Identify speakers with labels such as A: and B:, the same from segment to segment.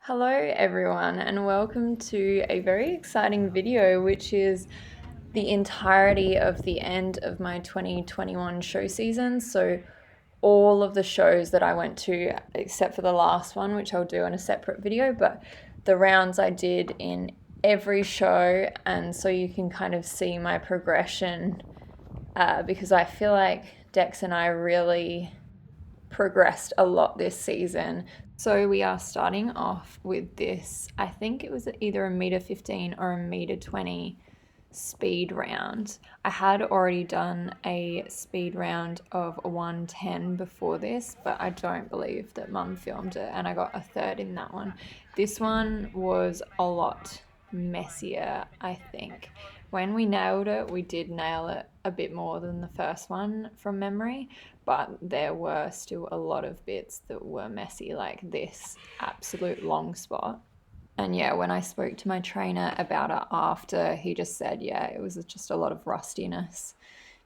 A: Hello everyone and welcome to a very exciting video which is the entirety of the end of my 2021 show season. So all of the shows that I went to except for the last one, which I'll do in a separate video, but the rounds I did in every show, and so you can kind of see my progression because I feel like Dex and I really progressed a lot this season. So we are starting off with this, I think it was either a meter 15 or a meter 20 speed round. I had already done a speed round of 110 before this, but I don't believe that Mum filmed it and I got a third in that one. This one was a lot messier, I think. When we nailed it, we did nail it a bit more than the first one from memory, but there were still a lot of bits that were messy, like this absolute long spot. And yeah, when I spoke to my trainer about it after, he just said, yeah, it was just a lot of rustiness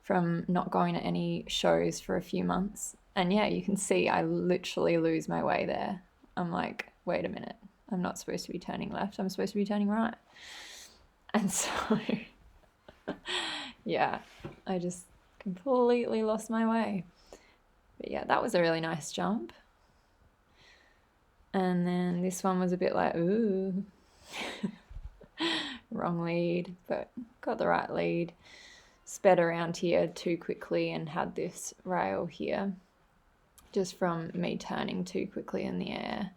A: from not going to any shows for a few months. And yeah, you can see I literally lose my way there. I'm like, wait a minute, I'm not supposed to be turning left, I'm supposed to be turning right. And so, yeah, I just completely lost my way. But yeah, that was a really nice jump. And then this one was a bit like, ooh, wrong lead, but got the right lead. Sped around here too quickly and had this rail here just from me turning too quickly in the air.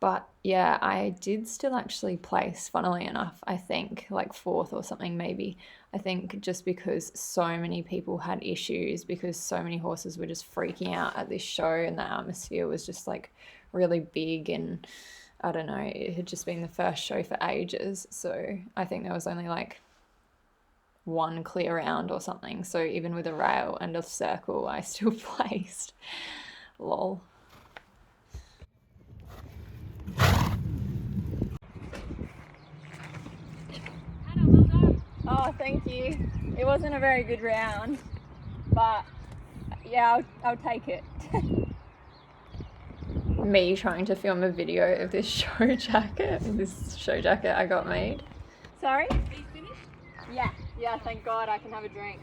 A: But yeah, I did still actually place, funnily enough, I think like fourth or something maybe. I think just because so many people had issues, because so many horses were just freaking out at this show and the atmosphere was just like really big, and I don't know, it had just been the first show for ages. So I think there was only like one clear round or something. So even with a rail and a circle, I still placed. Lol. Oh, thank you. It wasn't a very good round, but yeah, I'll take it. Me trying to film a video of this show jacket I got made. Sorry? Are you finished? Yeah, thank God I can have a drink.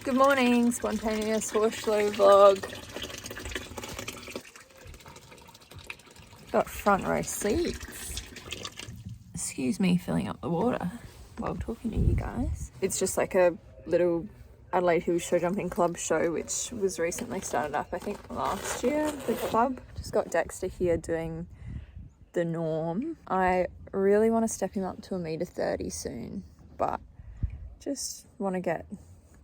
A: Good morning, spontaneous horse show vlog. Got front row seats. Excuse me filling up the water while talking to you guys. It's just like a little Adelaide Hills Show Jumping Club show which was recently started up, I think last year, the club. Just got Dexter here doing the norm. I really want to step him up to a meter 30 soon, but just want to get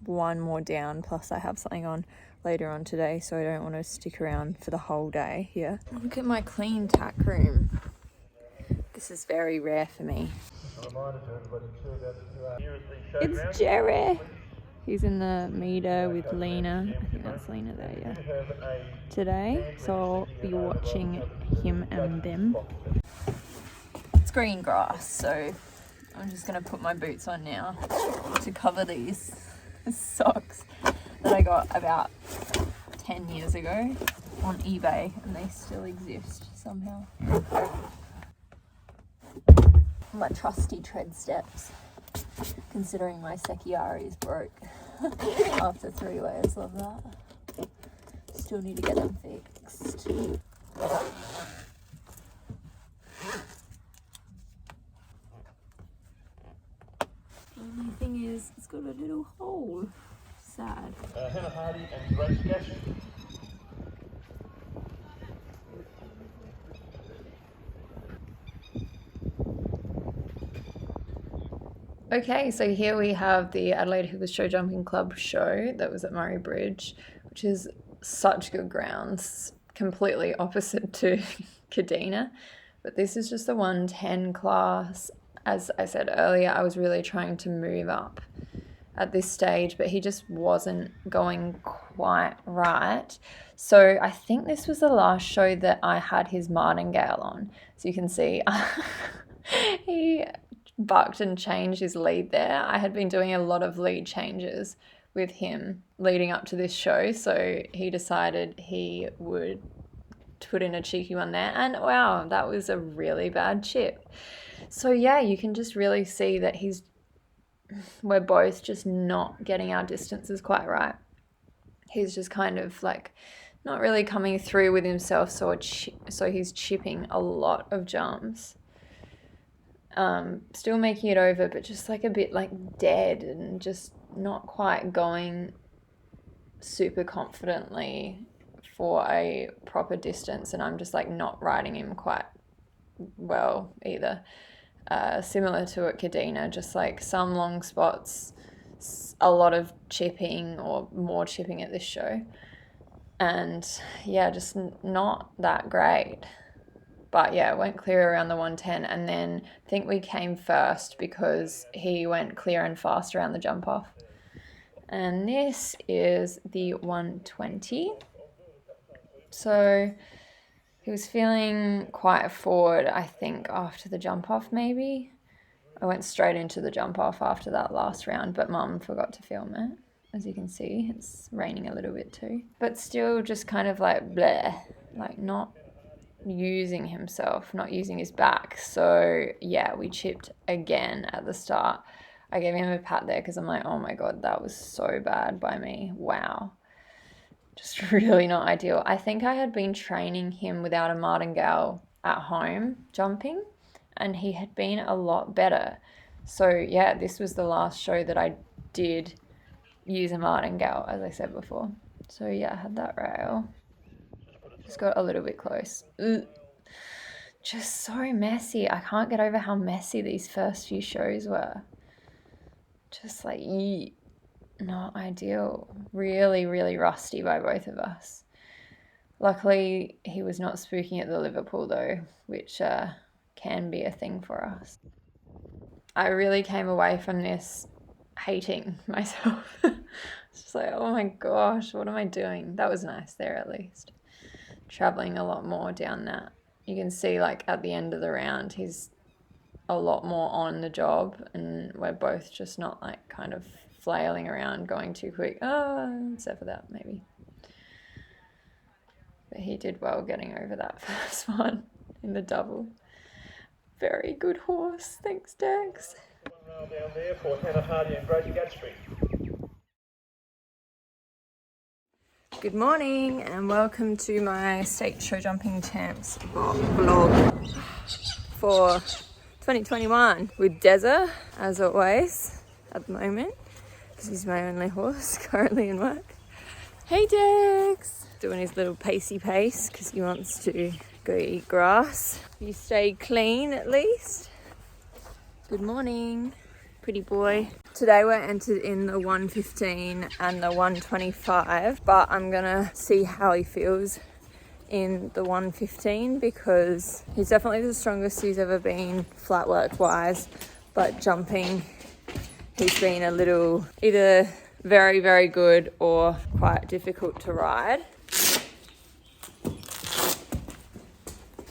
A: one more down, plus I have something on later on today, so I don't want to stick around for the whole day here. Look at my clean tack room. This is very rare for me. It's Jerry. He's in the meter with Lena. I think that's Lena there, yeah. Today, so I'll be watching him and them. It's green grass, so I'm just gonna put my boots on now to cover these socks that I got about 10 years ago on eBay, and they still exist somehow. My trusty tread steps, considering my Sekiari is broke after 3 layers of that. Still need to get them fixed. Only thing is, it's got a little hole. Sad.
B: Hannah Hardy and Grace Gash.
A: Okay, so here we have the Adelaide Hills Show Jumping Club show that was at Murray Bridge, which is such good grounds, completely opposite to Kadina. But this is just the 110 class. As I said earlier, I was really trying to move up at this stage, but he just wasn't going quite right. So I think this was the last show that I had his martingale on. So you can see he bucked and changed his lead there. I had been doing a lot of lead changes with him leading up to this show, so he decided he would put in a cheeky one there, and wow, that was a really bad chip. So yeah, you can just really see that we're both just not getting our distances quite right. He's just kind of like not really coming through with himself, so he's chipping a lot of jumps. Still making it over, but just like a bit like dead and just not quite going super confidently for a proper distance, and I'm just like not riding him quite well either. Similar to at Cadena, just like some long spots, a lot of chipping or more chipping at this show, and yeah, just not that great. But yeah, went clear around the 110, and then I think we came first because he went clear and fast around the jump off. And this is the 120. So he was feeling quite forward, I think, after the jump off maybe. I went straight into the jump off after that last round, but Mum forgot to film it. As you can see, it's raining a little bit too. But still just kind of like bleh, like not using himself, not using his back. So yeah, we chipped again at the start. I gave him a pat there because I'm like, oh my God, that was so bad by me. Wow. Just really not ideal. I think I had been training him without a martingale at home jumping, and he had been a lot better. So yeah, this was the last show that I did use a martingale, as I said before. So yeah, I had that rail. Just got a little bit close. Ugh. Just so messy. I can't get over how messy these first few shows were. Just like, not ideal. Really, really rusty by both of us. Luckily, he was not spooking at the Liverpool though, which can be a thing for us. I really came away from this hating myself. It's just like, oh my gosh, what am I doing? That was nice there at least. Traveling a lot more down that. You can see like at the end of the round, he's a lot more on the job, and we're both just not like kind of flailing around going too quick. Except for that maybe. But he did well getting over that first one in the double. Very good horse. Thanks, Dex.
B: Down there for Hannah Hardy and Grace Gatsby.
A: Good morning and welcome to my State Show Jumping Champs vlog for 2021 with Deza, as always, at the moment, because he's my only horse currently in work. Hey Dex! Doing his little pacey pace because he wants to go eat grass. You stay clean at least. Good morning, pretty boy. Today we're entered in the 115 and the 125, but I'm gonna see how he feels in the 115 because he's definitely the strongest he's ever been flat work wise, but jumping he's been a little either very, very good or quite difficult to ride.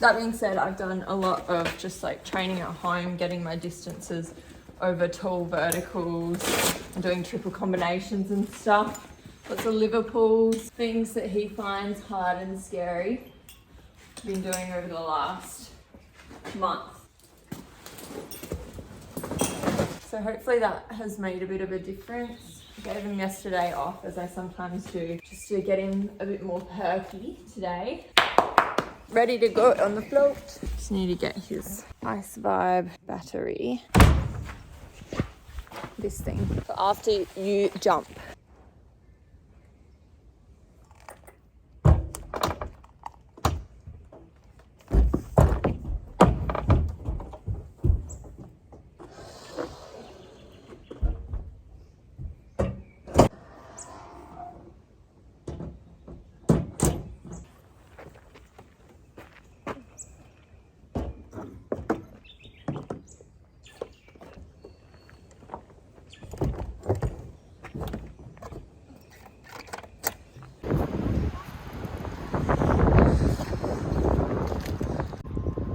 A: That being said, I've done a lot of just like training at home, getting my distances over tall verticals and doing triple combinations and stuff. Lots of Liverpools, things that he finds hard and scary. Been doing over the last month. So hopefully that has made a bit of a difference. I gave him yesterday off, as I sometimes do, just to get him a bit more perky today. Ready to go on the float. Just need to get his Ice Vibe battery. This thing for after you jump.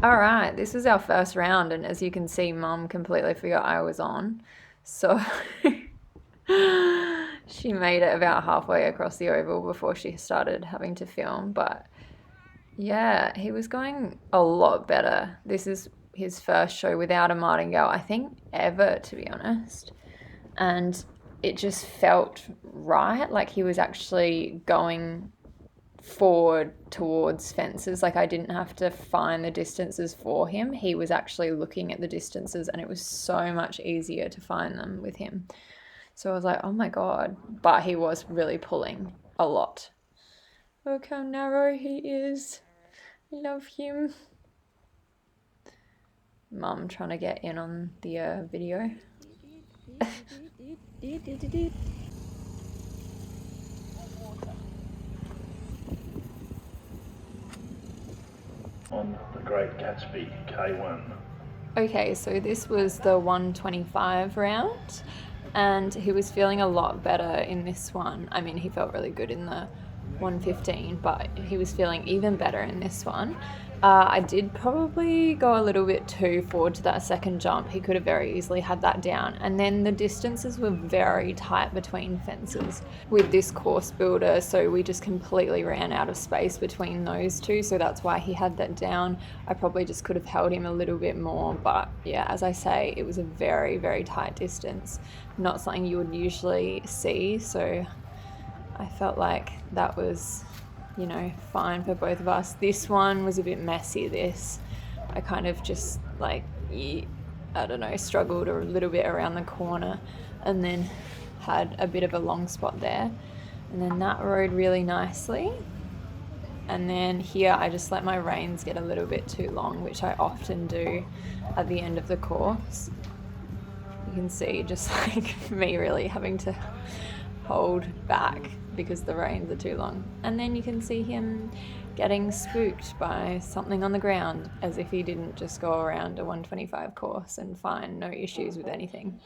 A: All right, this is our first round, and as you can see, Mum completely forgot I was on. So she made it about halfway across the oval before she started having to film. But yeah, he was going a lot better. This is his first show without a martingale, I think, ever, to be honest. And it just felt right, like he was actually going forward towards fences. Like I didn't have to find the distances for him. He was actually looking at the distances, and it was so much easier to find them with him. So I was like, oh my God. But he was really pulling a lot. Look how narrow he is. I love him. Mum trying to get in on the video.
B: On the Great Gatsby K1.
A: Okay, so this was the 125 round, and he was feeling a lot better in this one. I mean, he felt really good in the 115, but he was feeling even better in this one. I did probably go a little bit too forward to that second jump. He could have very easily had that down. And then the distances were very tight between fences with this course builder, so we just completely ran out of space between those two, so that's why he had that down. I probably just could have held him a little bit more, but yeah, as I say, it was a very, very tight distance. Not something you would usually see, so I felt like that was, you know, fine for both of us. This one was a bit messy, I kind of just like, I don't know, struggled a little bit around the corner and then had a bit of a long spot there. And then that rode really nicely. And then here I just let my reins get a little bit too long, which I often do at the end of the course. You can see just like me really having to hold back because the reins are too long. And then you can see him getting spooked by something on the ground, as if he didn't just go around a 125 course and find no issues with anything.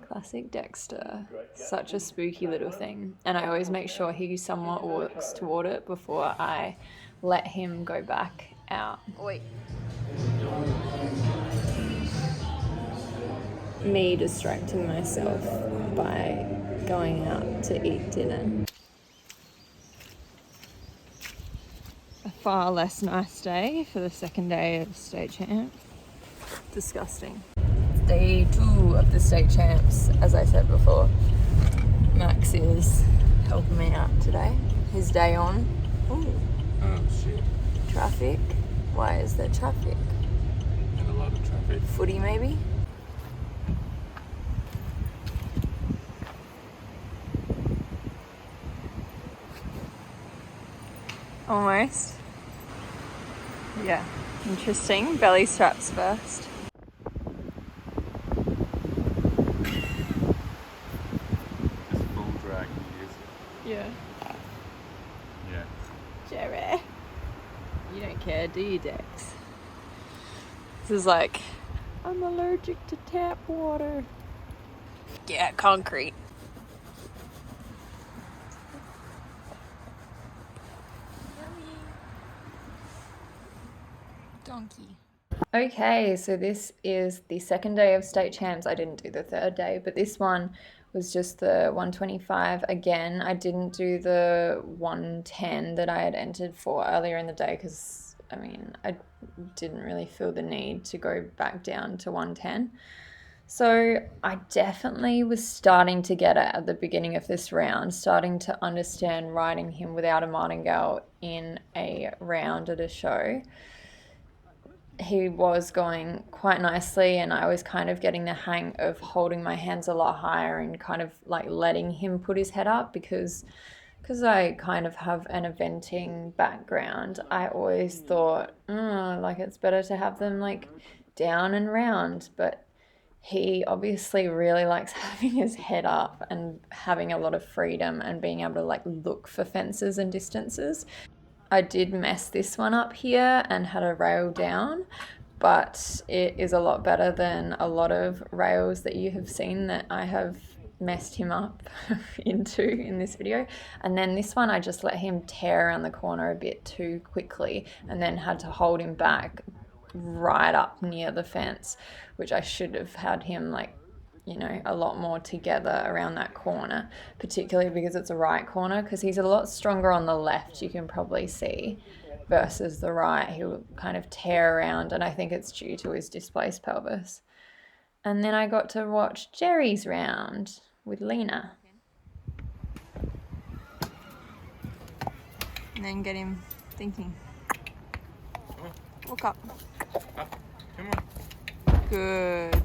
A: Classic Dexter. Such a spooky little thing. And I always make sure he somewhat walks toward it before I let him go back out. Oi. Me distracting myself by going out to eat dinner. A far less nice day for the second day of State Champs. Disgusting. It's day 2 of the State Champs, as I said before. Max is helping me out today. His day on. Ooh.
C: Oh shit.
A: Traffic. Why is there traffic?
C: And a lot of traffic.
A: Footy maybe? Almost. Yeah, interesting. Belly straps first.
C: It's full drag music.
A: Yeah.
C: Yeah.
A: Jerry. You don't care, do you, Dex? This is like, I'm allergic to tap water. Yeah, concrete. Donkey. Okay, so this is the second day of State Champs. I didn't do the third day, but this one was just the 125 again. I didn't do the 110 that I had entered for earlier in the day because, I mean, I didn't really feel the need to go back down to 110. So I definitely was starting to get it at the beginning of this round, starting to understand riding him without a martingale in a round at a show. He was going quite nicely, and I was kind of getting the hang of holding my hands a lot higher and kind of like letting him put his head up because I kind of have an eventing background. I always thought, like it's better to have them like down and round, but he obviously really likes having his head up and having a lot of freedom and being able to like look for fences and distances. I did mess this one up here and had a rail down, but it is a lot better than a lot of rails that you have seen that I have messed him up into in this video. And then this one I just let him tear around the corner a bit too quickly and then had to hold him back right up near the fence, which I should have had him like, you know, a lot more together around that corner, particularly because it's a right corner, because he's a lot stronger on the left, you can probably see, versus the right. He'll kind of tear around, and I think it's due to his displaced pelvis. And then I got to watch Jerry's round with Lena. And then get him thinking. Walk up.
C: Come on.
A: Good.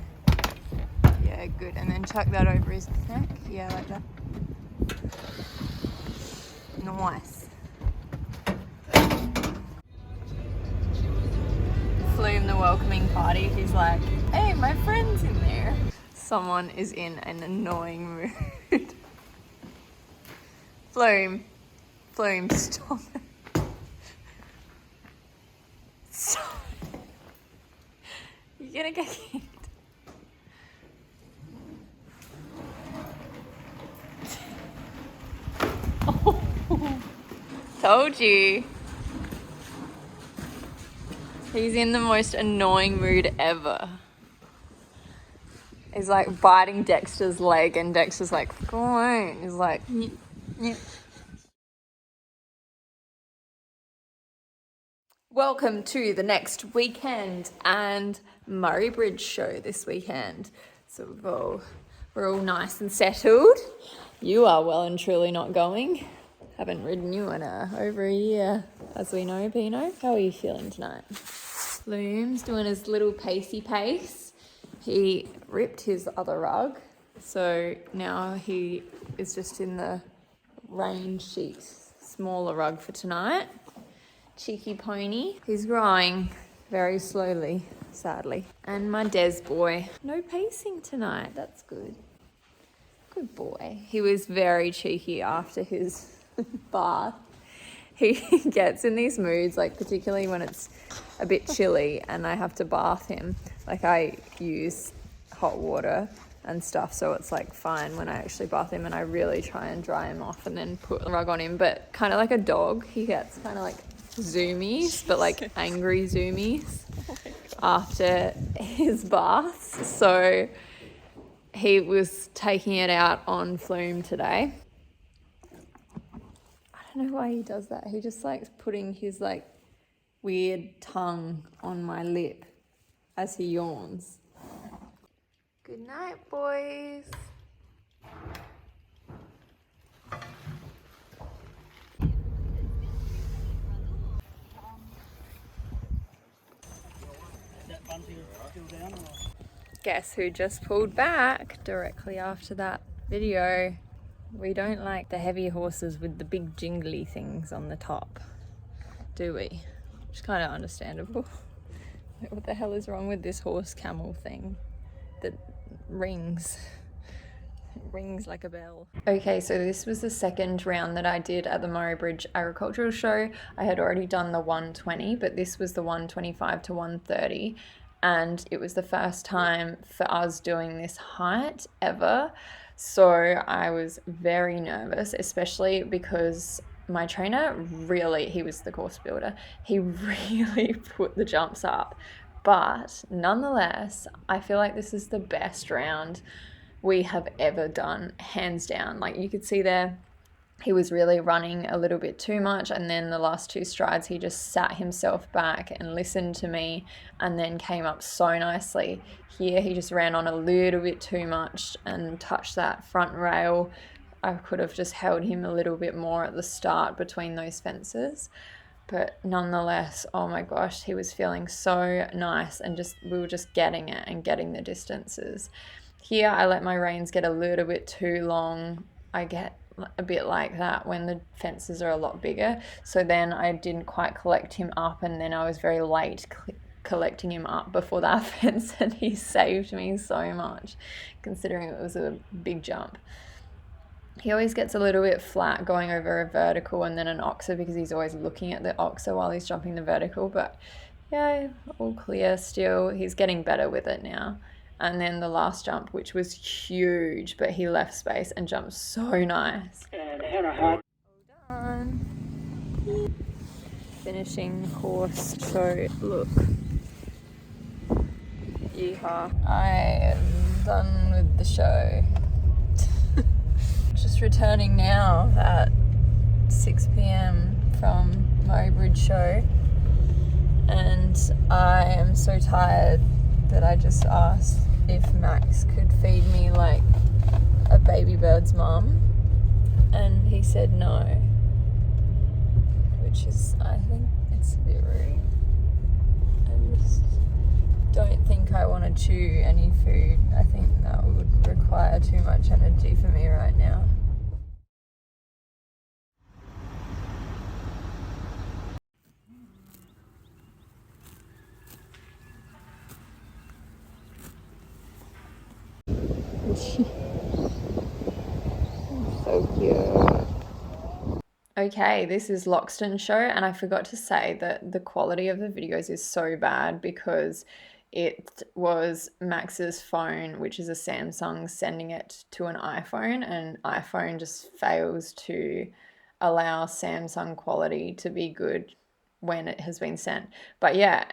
A: Yeah, good. And then chuck that over his neck. Yeah, like that. Nice. Flume the welcoming party. He's like, hey, my friend's in there. Someone is in an annoying mood. Flume, stop it. Stop. You're gonna get kicked. Oh, told you. He's in the most annoying mood ever. He's like biting Dexter's leg and Dexter's like, go on. He's like, yeah. Welcome to the next weekend and Murray Bridge show this weekend. So we're all nice and settled. You are well and truly not going. Haven't ridden you in over a year, as we know, Pino. How are you feeling tonight? Flume's doing his little pacey pace. He ripped his other rug, so now he is just in the rain sheet, smaller rug for tonight. Cheeky pony. He's growing very slowly, sadly. And my Des boy, no pacing tonight. That's good. Good boy. He was very cheeky after his bath. He gets in these moods, like particularly when it's a bit chilly and I have to bath him. Like I use hot water and stuff, so it's like fine when I actually bath him, and I really try and dry him off and then put the rug on him. But kind of like a dog, he gets kind of like zoomies, but like angry zoomies after his baths. So he was taking it out on Flume today. I don't know why he does that. He just likes putting his like weird tongue on my lip as he yawns. Good night, boys. Guess who just pulled back directly after that video? We don't like the heavy horses with the big jingly things on the top, do we? Which is kind of understandable. What the hell is wrong with this horse camel thing that rings? It rings like a bell. Okay, so this was the second round that I did at the Murray Bridge Agricultural Show. I had already done the 120, but this was the 125 to 130. And it was the first time for us doing this height ever. So I was very nervous, especially because my trainer he was the course builder, he really put the jumps up. But nonetheless, I feel like this is the best round we have ever done, hands down. Like you could see there, he was really running a little bit too much, and then the last two strides he just sat himself back and listened to me and then came up so nicely. Here he just ran on a little bit too much and touched that front rail. I could have just held him a little bit more at the start between those fences, but nonetheless, oh my gosh, he was feeling so nice, and we were just getting it and getting the distances. Here I let my reins get a little bit too long. I get a bit like that when the fences are a lot bigger, so then I didn't quite collect him up, and then I was very late collecting him up before that fence, and he saved me so much considering it was a big jump. He always gets a little bit flat going over a vertical and then an oxer because he's always looking at the oxer while he's jumping the vertical, but yeah, all clear still. He's getting better with it now. And then the last jump, which was huge, but he left space and jumped so nice. Well done. Finishing course show. Look. Yeehaw. I am done with the show. Just returning now at 6 p.m. from my bridge show, and I am so tired that I just asked if Max could feed me like a baby bird's mum, and he said no, which is, I think it's a bit rude. I just don't think I want to chew any food. I think that would require too much energy for me right now. So cute. Okay, this is Loxton show, and I forgot to say that the quality of the videos is so bad because it was Max's phone, which is a Samsung, sending it to an iPhone, and iPhone just fails to allow Samsung quality to be good when it has been sent. But yeah,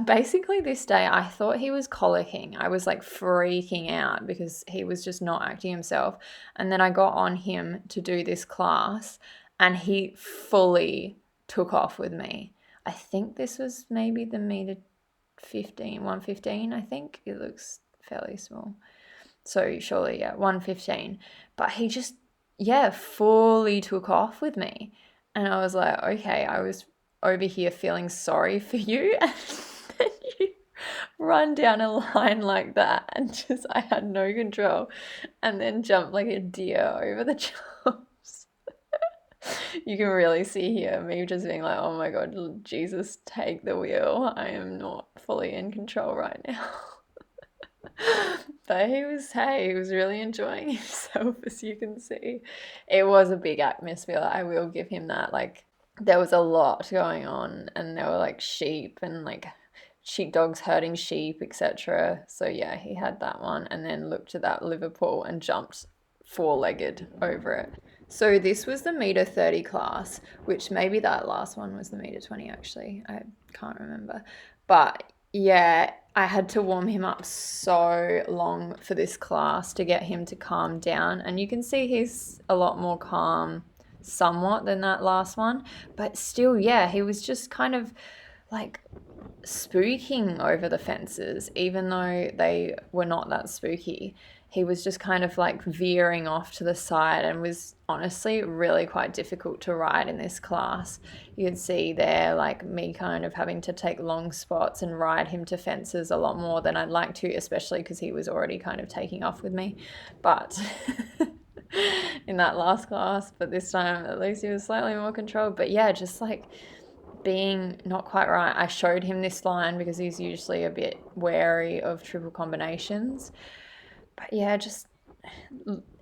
A: basically this day I thought he was colicking. I was like freaking out because he was just not acting himself. And then I got on him to do this class, and he fully took off with me. I think this was maybe the meter 115, I think. It looks fairly small. So surely, yeah, 115. But he just, yeah, fully took off with me. And I was like, okay, I was over here feeling sorry for you. And then you run down a line like that, and just, I had no control. And then jump like a deer over the jumps. You can really see here me just being like, oh my God, Jesus, take the wheel. I am not fully in control right now. But he was really enjoying himself, as you can see. It was a big atmosphere, I will give him that. Like, there was a lot going on, and there were like sheep and like sheepdogs herding sheep, etc. So yeah, he had that one, and then looked at that Liverpool and jumped four-legged over it. So this was the meter 30 class, which maybe that last one was the meter 20 actually. I can't remember. But yeah, I had to warm him up so long for this class to get him to calm down. And you can see he's a lot more calm somewhat than that last one. But still, yeah, he was just kind of like spooking over the fences, even though they were not that spooky. He was just kind of like veering off to the side, and was honestly really quite difficult to ride in this class. You can see there like me kind of having to take long spots and ride him to fences a lot more than I'd like to, especially because he was already kind of taking off with me. But in that last class, but this time at least he was slightly more controlled. But yeah, just like being not quite right. I showed him this line because he's usually a bit wary of triple combinations. But yeah,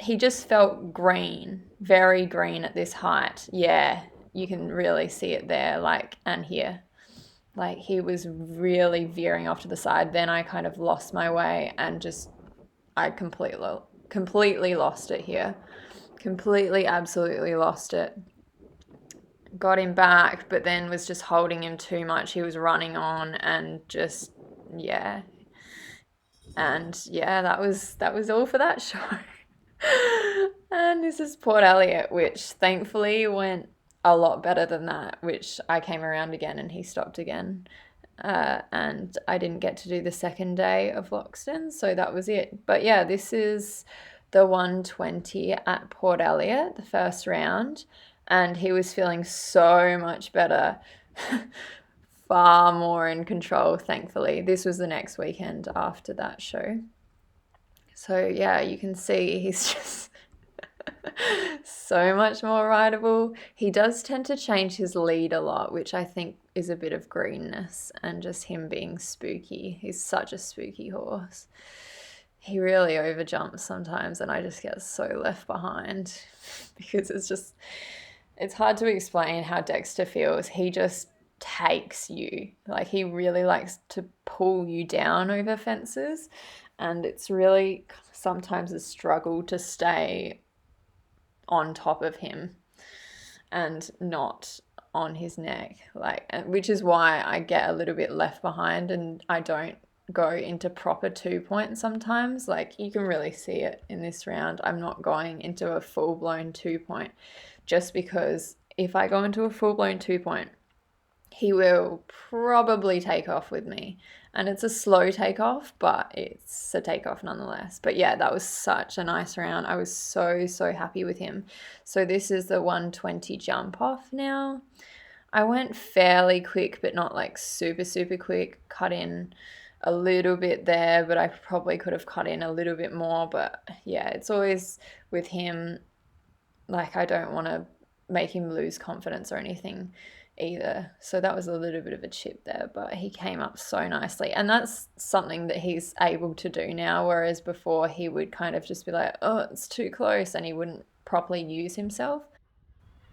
A: he just felt green, very green at this height. Yeah, you can really see it there, like, and here. Like, he was really veering off to the side. Then I kind of lost my way, and just, I completely lost it here. Completely, absolutely lost it. Got him back, but then was just holding him too much. He was running on, and just, yeah. And yeah, that was all for that show. And this is Port Elliott, which thankfully went a lot better than that, which I came around again and he stopped again. And I didn't get to do the second day of Loxton, so that was it. But yeah, this is the 120 at Port Elliott, the first round, and he was feeling so much better. Far more in control, thankfully. This was the next weekend after that show. So yeah, you can see he's just so much more rideable. He does tend to change his lead a lot, which I think is a bit of greenness and just him being spooky. He's such a spooky horse. He really overjumps sometimes, and I just get so left behind because it's hard to explain how Dexter feels. He just takes you. Like, he really likes to pull you down over fences, and it's really sometimes a struggle to stay on top of him and not on his neck, like, which is why I get a little bit left behind and I don't go into proper 2-point sometimes. Like, you can really see it in this round. I'm not going into a full-blown 2-point, just because if I go into a full-blown 2-point, he will probably take off with me. And it's a slow takeoff, but it's a takeoff nonetheless. But yeah, that was such a nice round. I was so, so happy with him. So this is the 120 jump off now. I went fairly quick, but not like super, super quick. Cut in a little bit there, but I probably could have cut in a little bit more. But yeah, it's always with him, like, I don't want to make him lose confidence or anything either. So that was a little bit of a chip there, but he came up so nicely. And that's something that he's able to do now, whereas before he would kind of just be like, oh, it's too close, and he wouldn't properly use himself.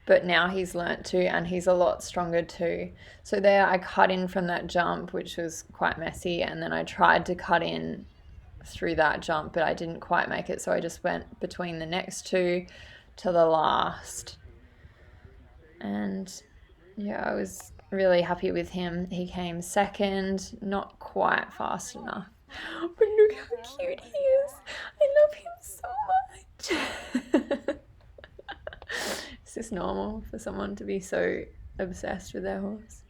A: But now he's learnt to, and he's a lot stronger too. So there I cut in from that jump, which was quite messy, and then I tried to cut in through that jump, but I didn't quite make it, so I just went between the next two to the last. And yeah, I was really happy with him. He came second, not quite fast enough. But look how cute he is. I love him so much. Is this normal for someone to be so obsessed with their horse?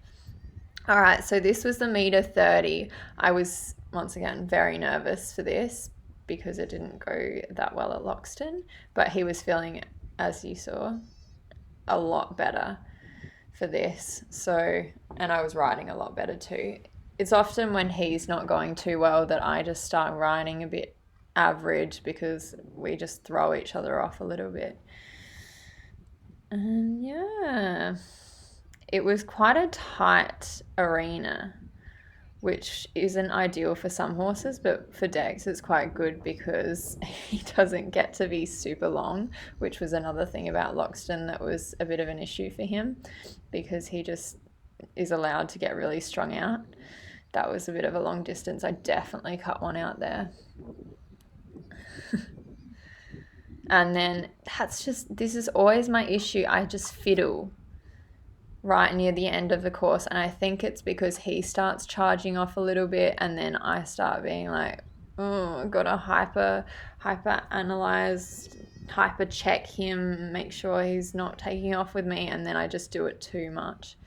A: All right, so this was the meter 30. I was, once again, very nervous for this because it didn't go that well at Loxton, but he was feeling, as you saw, a lot better for this. So, and I was riding a lot better too. It's often when he's not going too well that I just start riding a bit average because we just throw each other off a little bit. And yeah, it was quite a tight arena, which isn't ideal for some horses, but for Dex it's quite good because he doesn't get to be super long, which was another thing about Loxton that was a bit of an issue for him because he just is allowed to get really strung out. That was a bit of a long distance. I definitely cut one out there. And then this is always my issue. I just fiddle right near the end of the course, and I think it's because he starts charging off a little bit and then I start being like, oh, I've got to hyper analyze, hyper check him, make sure he's not taking off with me, and then I just do it too much.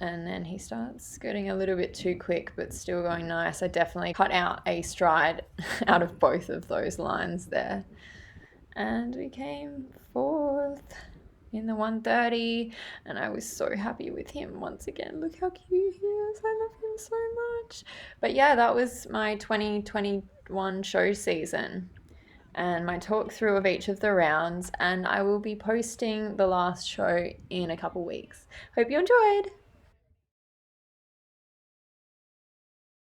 A: And then he starts skirting a little bit too quick, but still going nice. I definitely cut out a stride out of both of those lines there. And we came fourth in the 130, and I was so happy with him once again. Look how cute he is. I love him so much. But yeah, that was my 2021 show season and my talk through of each of the rounds, and I will be posting the last show in a couple weeks. Hope you enjoyed.